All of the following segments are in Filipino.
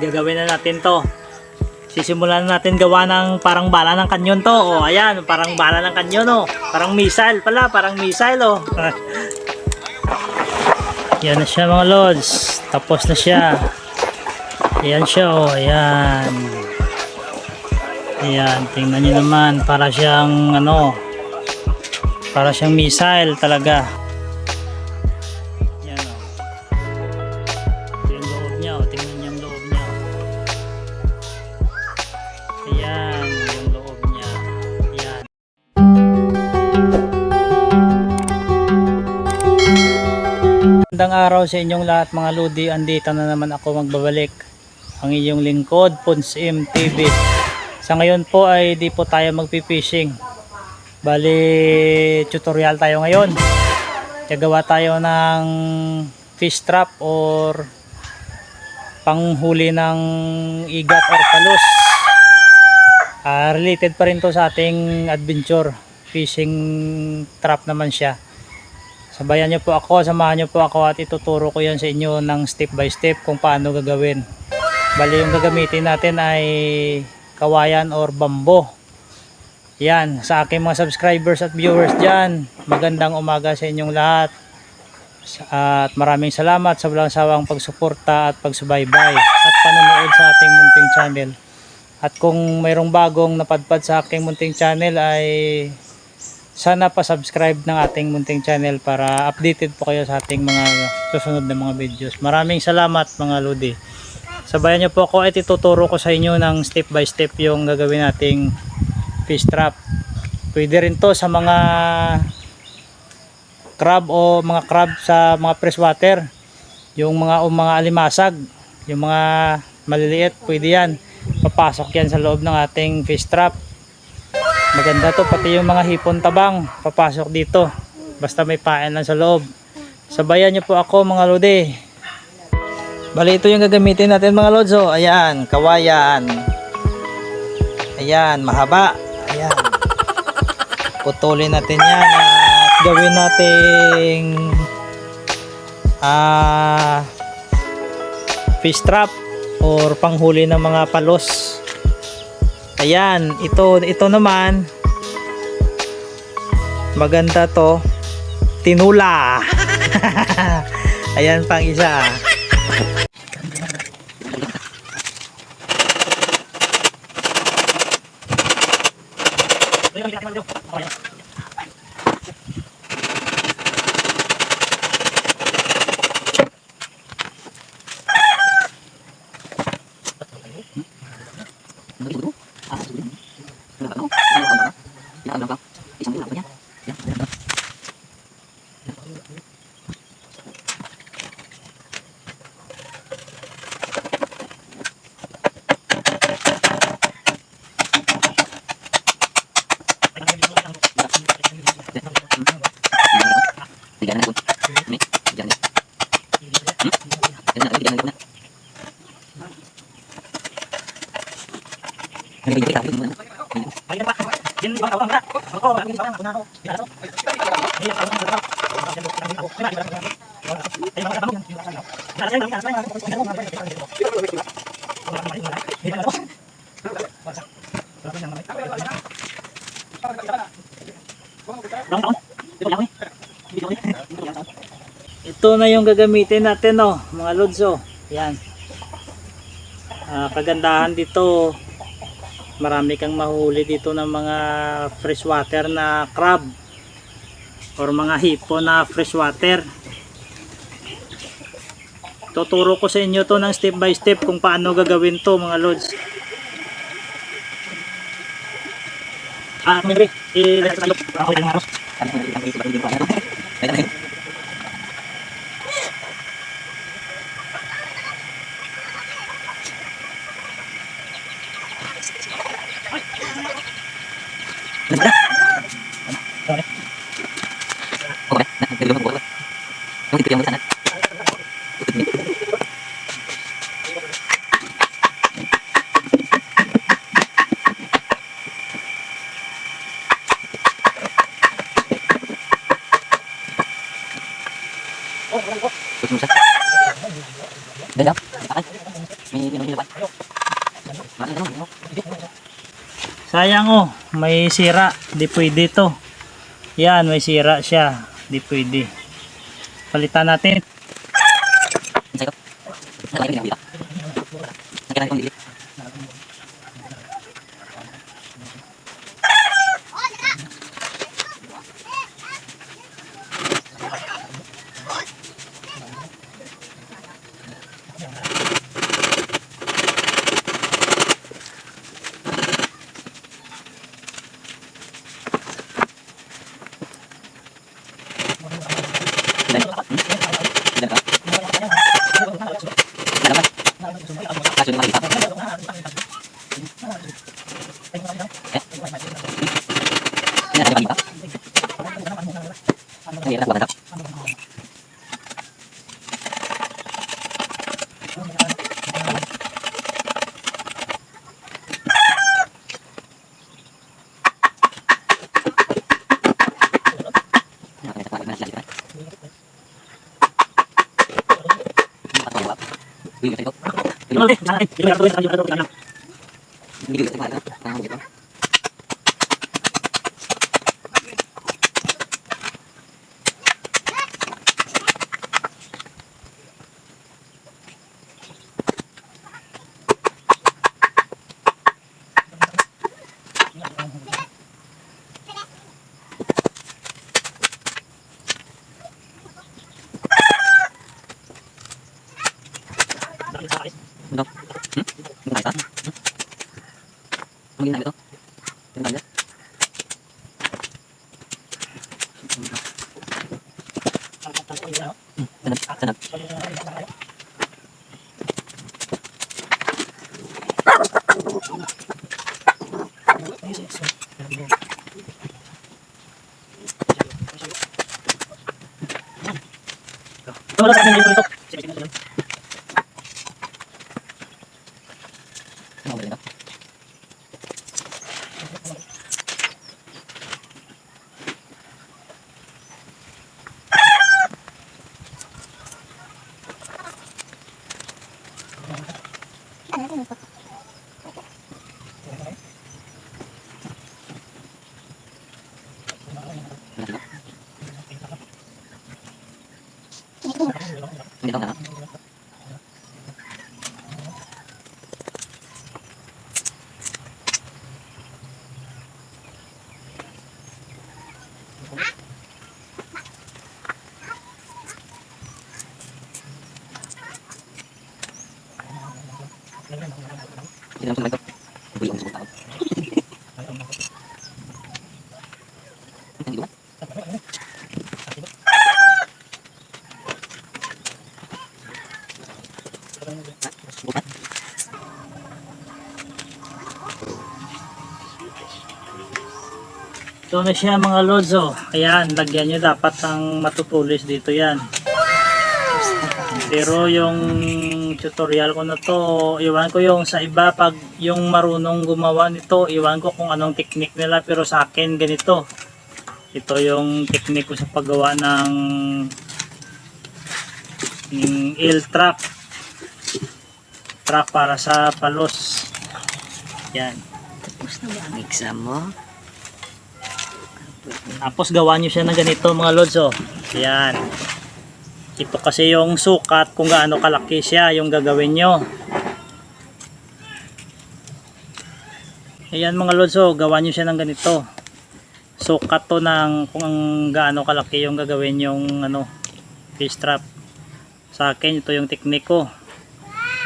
gagawin na natin to. Sisimulan natin gawa ng parang bala ng kanyon to. O ayan, parang bala ng kanyon o. Parang missile pala, parang missile o. Yan na siya mga lods. Tapos na siya. Ayan siya o, ayan. Ayan, tingnan nyo naman. Para siyang ano, para siyang missile talaga. Ayan o. Ito yung loob niya o, tingnan nyo yung loob niya. Ayan, yung loob niya. Ayan. Magandang araw sa inyong lahat mga lodi. Andito na naman ako magbabalik. Ang inyong lingkod, Ponsim TV. Sa ngayon po ay di po tayo magpipishing. Bali, tutorial tayo ngayon. Gagawa tayo ng fish trap or panghuli ng igat or palos. Related pa rin to sa ating adventure. Fishing trap naman siya. Sabayan nyo po ako, samahan nyo po ako at ituturo ko yan sa inyo ng step by step kung paano gagawin. Bali yung gagamitin natin ay kawayan or bambo. Yan, sa aking mga subscribers at viewers dyan, magandang umaga sa inyong lahat. At maraming salamat sa walang sawang pagsuporta at pagsubaybay at panonood sa ating munting channel. At kung mayroong bagong napadpad sa aking munting channel ay sana pa-subscribe ng ating munting channel para updated po kayo sa ating mga susunod na mga videos. Maraming salamat mga lodi. Sabayan nyo po ako at ituturo ko sa inyo ng step by step yung gagawin nating fish trap. Pwede rin to sa mga crab o mga crab sa mga freshwater. Yung mga alimasag, yung mga maliliit, pwede yan. Papasok yan sa loob ng ating fish trap. Maganda to, pati yung mga hipon tabang papasok dito basta may pain lang sa loob. Sabayan nyo po ako mga lodi. Bali ito yung gagamitin natin mga lods. Ayan, kawayan. Ayan, mahaba. Ayan, putulin natin yan at gawin nating fish trap or panghuli ng mga palos. Ayan, ito naman maganda to, tinula. Ayan pang isa. Ito na yung gagamitin natin mga lods. Yan. Kagandahan dito, marami kang mahuli dito ng mga freshwater na crab or mga hipon na freshwater. Tuturo ko sa inyo to ng step by step kung paano gagawin to mga lods. Mire, Đây đâu? May Sayang oh, may sira. Di pwede to. Yan, may sira siya. Di pwede. Palitan natin. Ito na siya mga lods oh. Ayan, lagyan nyo dapat ang matutulis dito yan. Pero yung tutorial ko na to, iwan ko yung sa iba pag yung marunong gumawa nito, iwan ko kung anong technique nila, pero sa akin ganito. Ito yung technique ko sa paggawa ng L-trap. Trap para sa palos. Yan. Tapos na ba ang exam mo? Tapos gawa nyo siya ng ganito mga lods oh. Yan. Ito kasi yung sukat kung gaano kalaki siya yung gagawin nyo. Ayan mga lods oh, gawa nyo siya ng ganito. Sukat to ng kung gaano kalaki yung gagawin yung ano, fish trap. Sa akin ito yung teknik ko.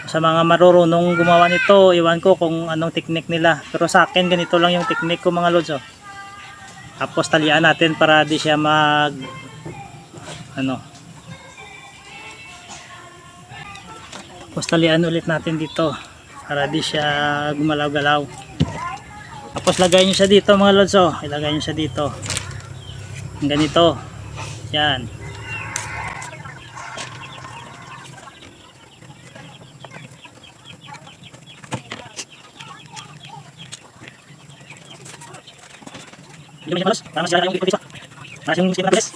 Sa mga marurunong gumawa nito, iwan ko kung anong teknik nila. Pero sa akin ganito lang yung teknik ko mga lods oh. Tapos talian natin para di siya mag ano. Tapos talian ulit natin dito para di siya gumalaw-galaw. Tapos lagay nyo siya dito mga lods oh. Ilagay nyo siya dito. Ganito. Yan. Hindi mo siya malos. Para masira yung ipag-iswa. Para yung skin na bilis.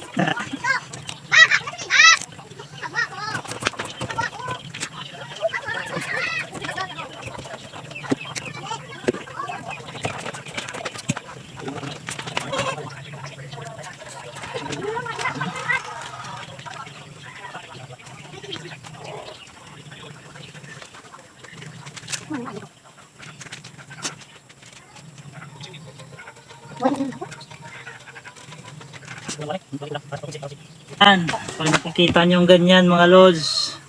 Yan, pag nakikita nyo yung ganyan mga lods,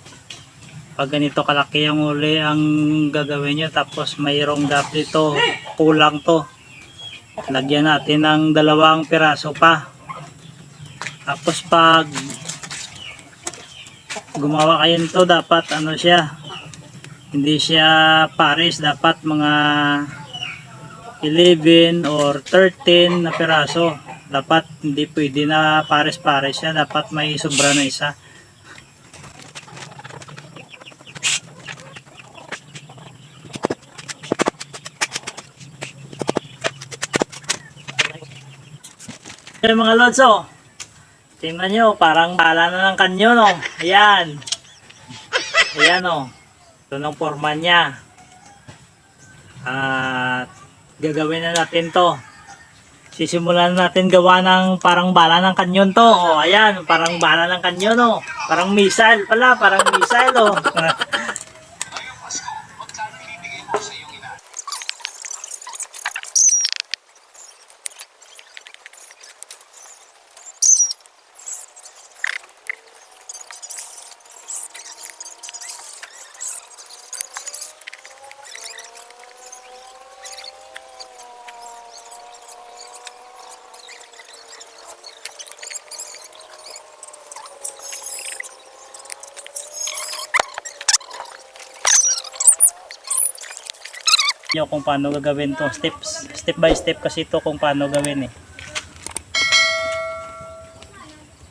pag ganito kalaki ang uli ang gagawin nyo, tapos mayroong gap dito, kulang to, lagyan natin ng 2 piraso pa. Tapos pag gumawa kayo nito, dapat ano siya, hindi siya pares, dapat mga 11 or 13 na piraso. Dapat hindi pwede na pares-pares siya, dapat may sobra na isa. Ayan mga lods, oh. Tingnan nyo, parang bala na ng kanyo, no? Ayan. Ayan, oh. Ito ng forma niya. At gagawin na natin to. Sisimulan natin gawa ng parang bala ng kanyon to. Oh, ayan, parang bala ng kanyon, oh. Parang missile pala, parang missile, oh. Nyo kung paano gagawin to, step by step kasi ito kung paano gawin eh.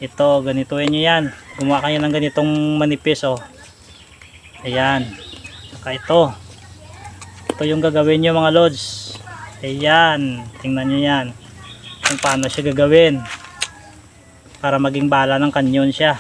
Ito, ganituin nyo yan, gumawa kayo ng ganitong manipis, oh. Ayan, saka ito yung gagawin nyo mga lods. Ayan, tingnan nyo yan kung paano siya gagawin para maging bala ng kanyon siya.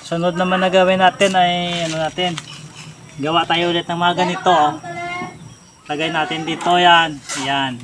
Sunod naman na gawin natin ay ano natin, gawa tayo ulit ng mga ganito, oh. Lagay natin dito yan. Ayan.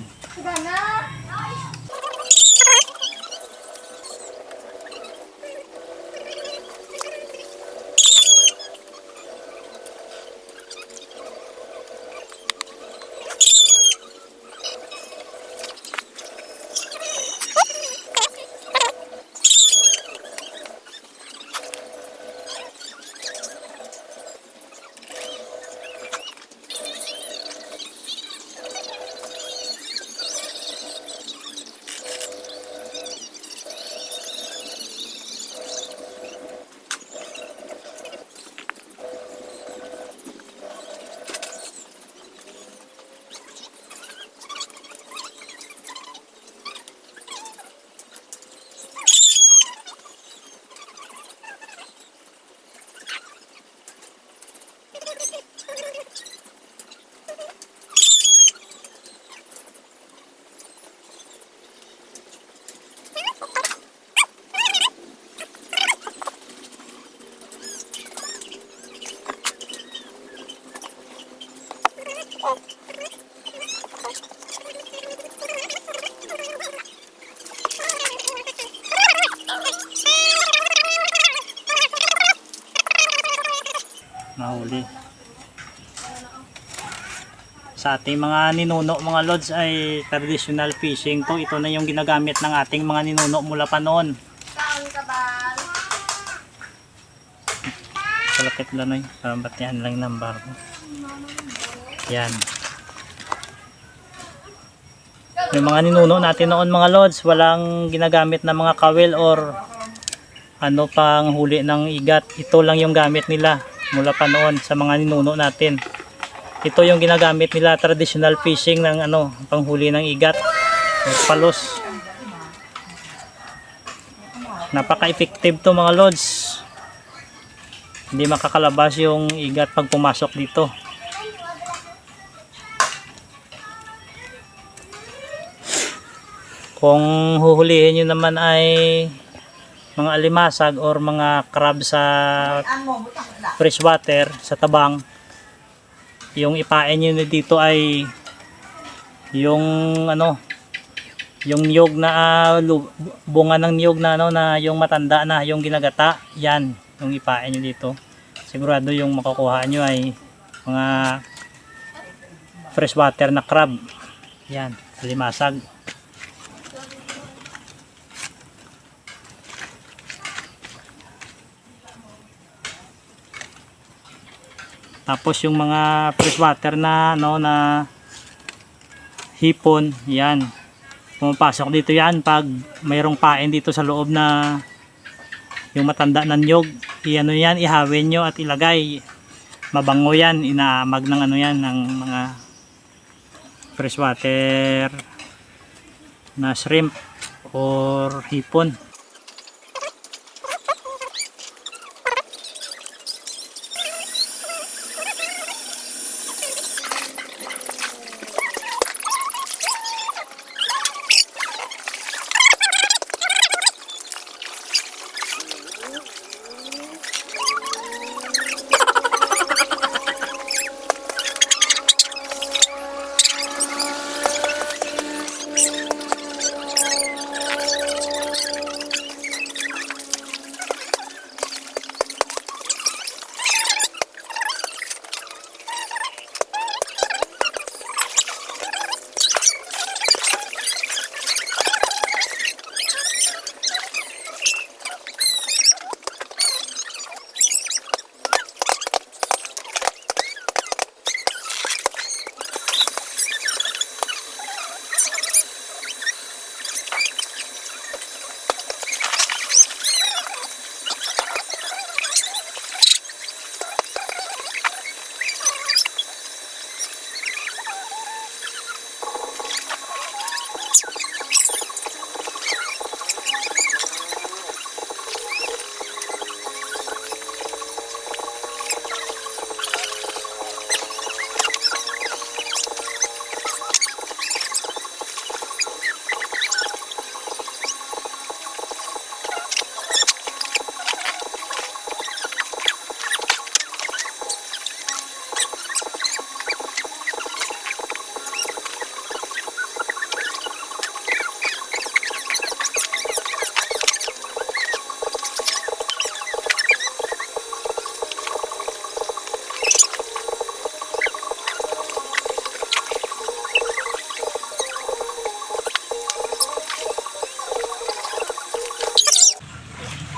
mahuli. Sa ating mga ninuno mga lods ay traditional fishing to. Ito na yung ginagamit ng ating mga ninuno mula pa noon. Kalapit lanoy, batihan lang ng barko. Yan. Yung mga ninuno natin noon mga lods, walang ginagamit na mga kawil or ano pang huli ng igat. Ito lang yung gamit nila mula pa noon sa mga ninuno natin. Ito yung ginagamit nila, traditional fishing ng ano, panghuli ng igat or palos. Napaka-effective to mga lods. Hindi makakalabas yung igat pag pumasok dito. Kung huhulihin nyo naman ay mga alimasag or mga crab sa freshwater, sa tabang, yung ipain nyo dito ay yung ano, yung niyog na bunga ng niyog na ano, na yung matanda na, yung ginagata, yan yung ipain nyo dito. Sigurado yung makukuha nyo ay mga freshwater na crab, yan, alimasag. Tapos yung mga freshwater na ano, na hipon, yan. Pumapasok dito yan pag mayroong pain dito sa loob na yung matanda ng niyog. Iano yan, ihawin nyo at ilagay. Mabango yan, inaamag ng ano yan, ng mga freshwater na shrimp or hipon.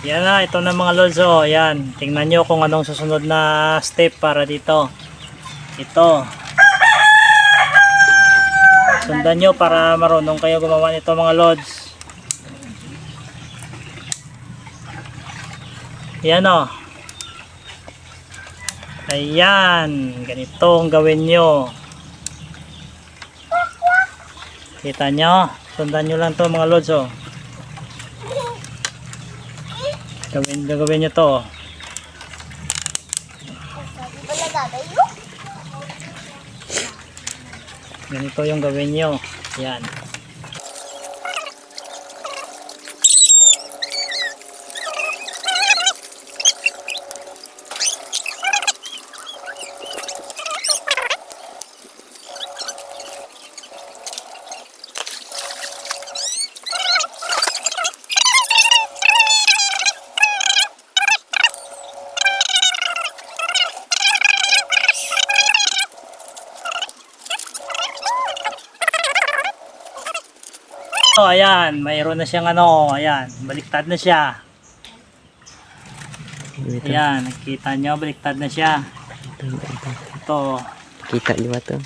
Yan na, ito na mga lods. Oh, yan. Tingnan nyo kung anong susunod na step para dito. Ito. Sundan nyo para marunong kayo gumawa nito mga lods. Yan o. Ayan. Ganito ang gawin nyo. Kita nyo? Sundan nyo lang to mga lods. Oh. Gagawin nyo to. Ganito yung gawin nyo. Yan. Oh, ayan, mayroon na siyang ano, ayan, baliktad na siya. Dito. Ayan, nakita nyo, baliktad na siya. Ito, Kita liwa to.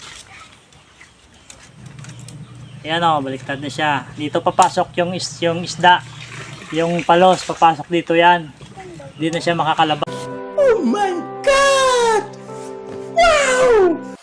ayan o, baliktad na siya. Dito papasok yung isda, yung palos, papasok dito yan. Hindi na siya makakalabas. Oh my God! Wow!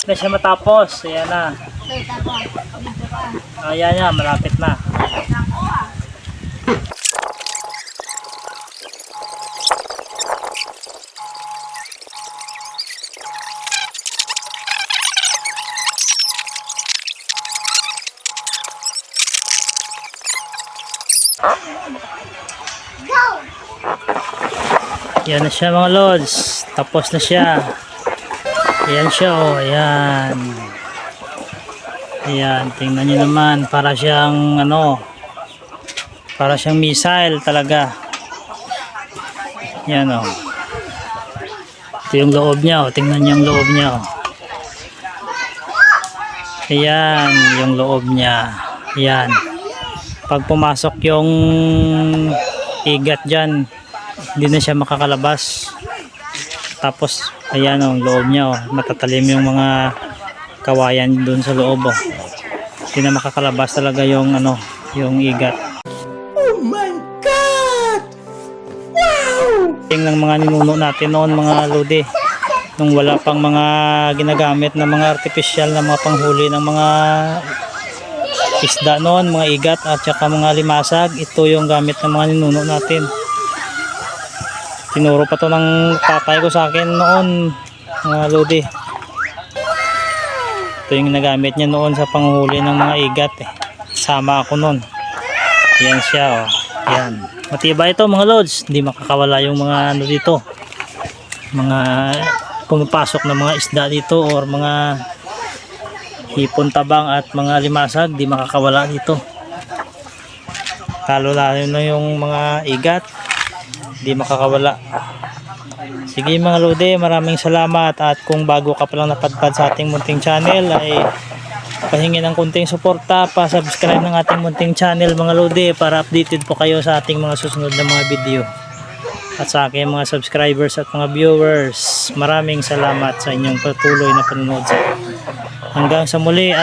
Na siya matapos, ayan na. Ayan na, malapit na. Yan na siya mga lods, tapos na siya. Ayan siya oh, ayan. Ayan, tingnan nyo naman, para siyang ano, para siyang missile talaga. Ayan oh. Ito yung loob niya oh, tingnan nyo yung loob niya oh. Ayan, yung loob niya. Ayan. Pag pumasok yung igat dyan, hindi na siya makakalabas. Tapos ayan ang loob niya oh, matatalim yung mga kawayan doon sa loob oh. Hindi na makakalabas talaga yung ano, yung igat. Oh my God! Wow! Yung ng mga ninuno natin noon mga lodi, nung wala pang mga ginagamit na mga artificial na mga panghuli ng mga isda noon, mga igat at saka mga limasag, ito yung gamit ng mga ninuno natin. Tinuro pa to ng tatay ko sa akin noon mga lodi. Ito yung nagamit niya noon sa panghuli ng mga igat eh. Sama ako noon. Yan siya oh. Yan. Matibay ito mga lods. Hindi makakawala yung mga ano dito. Mga pumapasok na mga isda dito or mga hipon, tabang at mga limasag, di makakawala dito. Lalo na yung mga igat, di makakawala. Sige mga lodi, maraming salamat, at kung bago ka palang napadpad sa ating munting channel ay pahingi ng kunting suporta, pa-subscribe ng ating munting channel mga lodi para updated po kayo sa ating mga susunod na mga video. At sa aking mga subscribers at mga viewers, maraming salamat sa inyong patuloy na panonood. Hanggang sa muli at